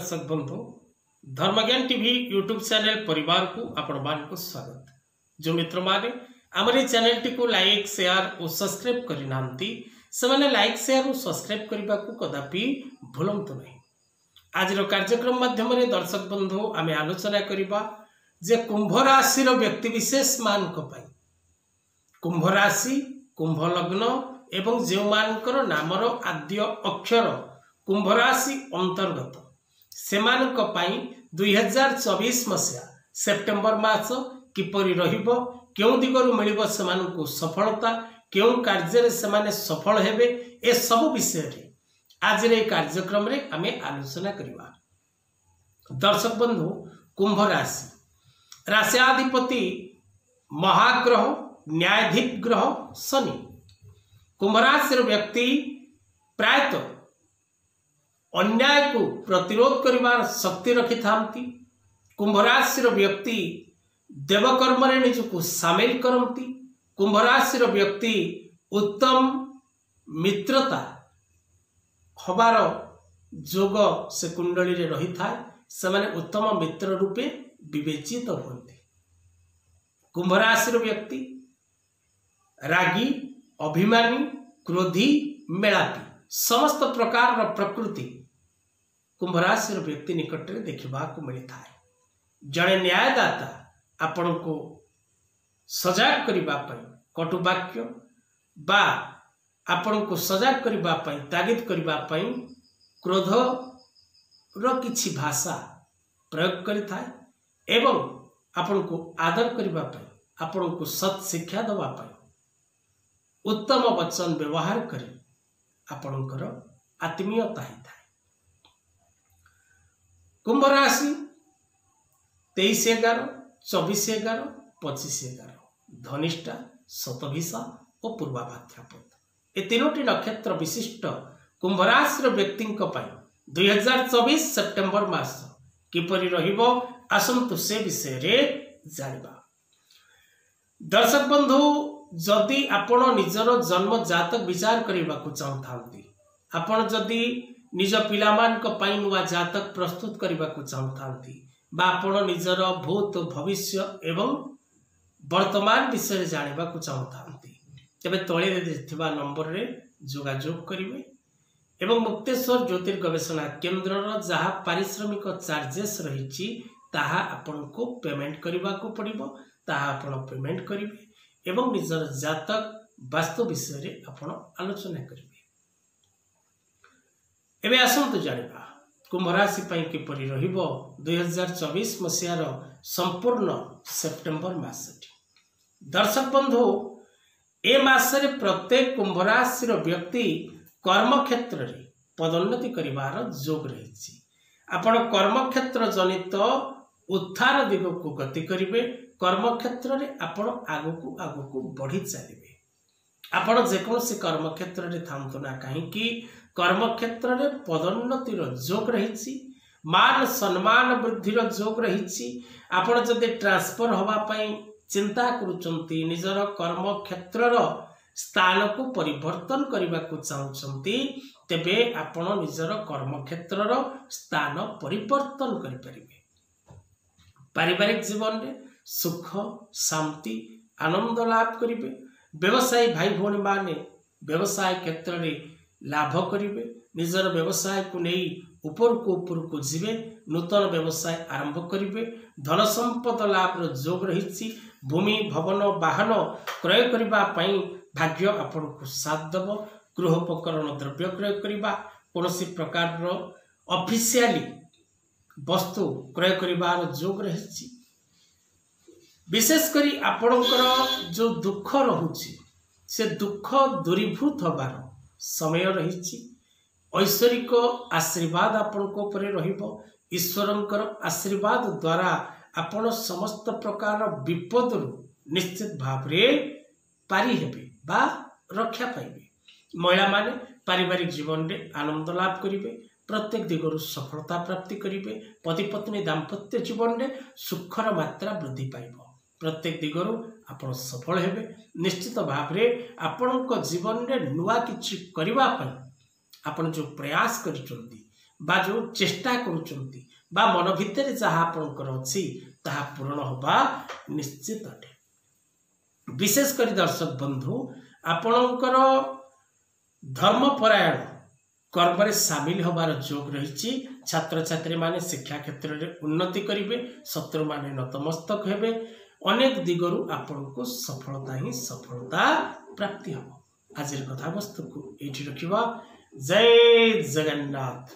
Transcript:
दर्शक बंधु धर्मज्ञान TV YouTube channel परिवार को आपण मान को स्वागत। जो मित्र माने हमारे चैनल टी को लाइक शेयर और सब्सक्राइब करि नांती से माने लाइक शेयर और सब्सक्राइब करबा को कदापि भूलंतु नहीं। आज रो कार्यक्रम माध्यम रे दर्शक बंधु आमे आलोचना करिबा जे कुंभ राशि रो व्यक्ति विशेष मान को पाई कुंभ राशि कुंभ लग्न एवं जो मानकर नामर आद्य अक्षर कुंभ राशि अंतर्गत सेमानक पाई 2024 मसीहा सेप्टेम्बर मास किपरि रहिबो केउ दिगरु मिलिबो सेमानकु सफलता केउ कार्य से सफल हेबे ए सब विषय रे आज रे कार्यक्रम रे आमे आलोचना करिबा। दर्शक बंधु कुंभ राशि राशियाधिपति महाग्रह न्यायाधीश ग्रह शनि। कुंभ राशि व्यक्ति प्रायतः अन्याय को प्रतिरोध करिवार शक्ति रखि थांती। कुंभ राशि व्यक्ति देवकर्म रे निजको शामिल करती। कुंभ राशि व्यक्ति उत्तम मित्रता हबार जोग से कुंडली रे रही थाए से माने उत्तम मित्र रूपे विवेचित होती। कुंभ राशि व्यक्ति रागी अभिमानी क्रोधी मेलापी समस्त प्रकार प्रकृति कुंभ राशि व्यक्ति निकट में देखा मिलता है। जड़े न्यायदाता आपण को सजाग करने कटुवाक्य बा आपण को सजाग करने तागिद करने क्रोध रि भाषा प्रयोग करिथा एवं आपण को आदर करने आपण को सत शिक्षा दवाई उत्तम वचन व्यवहार करी आपणकर आत्मीयता ही था। कुंभ राशि 23/11/24/11/25/11 धनिष्ठा शतभिषा और पूर्वाभाद्रपद ए तीनोटी नक्षत्र विशिष्ट कुंभ राशि व्यक्ति 2024 सेप्टेम्बर मास किपरि रहिबो आसंतु से विषय रे जानिबा। दर्शक बंधु जदि आपण निजर जन्म जातक विचार करने को चाहते आपण जदि निज पिलामान पई नुआ जातक प्रस्तुत करने को चाहते आपण निजर भूत भविष्य एवं वर्तमान विषय जाना चाहते तेरे तले नंबर रे जोगाजोग करेंगे एवं मुक्तेश्वर ज्योतिर गवेषणा केन्द्र जहाँ पारिश्रमिक चार्जेस रही ताहा आपण को पेमेंट करने को पड़ो ताहा आपण पेमेंट करेंगे एवं निजर जातक वास्तु विषय रे आपण आलोचना करेंगे। एबे आसंतु जानिबा कुंभ राशि पई किपरि रहिबो 2024 मसियार संपूर्ण सेप्टेम्बर मासटी। दर्शक बंधु ए मासरे प्रत्येक कुंभ राशि व्यक्ति कर्म क्षेत्र रे पदोन्नति करिवार जोग रही। आपण कर्म क्षेत्र जनित उत्थान दिग को गति करिवे कर्म क्षेत्र रे आपण आगु को बढ़ी चलिए। आपण जेकोसी कर्म क्षेत्र रे थांतु ना कहीं कर्म क्षेत्र रे पदोन्नतिर जोग रही मान सम्मान वृद्धिर जोग रही। आपण जदि ट्रांसफर हवा पई चिंता करुचंती निजर कर्म क्षेत्रर स्थान को परिवर्तन करने को चाहते तेबे आपण निजर कर्म क्षेत्रर स्थान परिवर्तन करिपारिबे। पारिवारिक जीवन रे सुख शांति आनंद लाभ करेंगे। व्यवसायी भाई भौणी माने व्यवसाय क्षेत्र में लाभ करेंगे। निजर व्यवसाय को नहीं ऊपर को जीवे नूतन व्यवसाय आरंभ करेंगे। धन संपद लाभ जोग रही भूमि भवन वाहन क्रय करने भाग्य आपण को साथ दब। गृहोपकरण द्रव्य क्रय करने कौन प्रकार ऑफिशियली वस्तु क्रय कर जोग रही। विशेषकर आपणकर जो दुख रहुछि से दुख दूरीभूत होबार समय रही। ऐश्वरिक आशीर्वाद आपण को परे रहिबो। ईश्वरंकर आशीर्वाद द्वारा आपण समस्त प्रकार विपद निश्चित भाव रे पारी हेबे बा रक्षा पाइबे। महिला माने पारिवारिक जीवन रे आनंद लाभ करिवे। प्रत्येक दिगरु सफलता प्राप्ति करिवे। पति पत्नी दाम्पत्य जीवन रे सुखर मात्रा वृद्धि पाइबो। प्रत्येक दिगरु आपण सफल हेबे। निश्चित भाव रे आपण जीवन रे नुआ किछि करिवा पई आपण जो प्रयास करिचंती बा जो चेष्टा करुचंती बा मन भितर जहाँ आपणकर अच्छी ताहा पूरण होबा निश्चित अटे। विशेषकर दर्शक बंधु आपणकर धर्मपरायण कर्म सामिल होबार जोग रही। छात्र छात्री माने शिक्षा क्षेत्र में उन्नति करेंगे, शत्रु माने नतमस्तक हेबे, अनेक दिगरु आपण को सफलता ही सफलता प्राप्ति हम। आज कथा वस्तु को ये रखा। जय जगन्नाथ।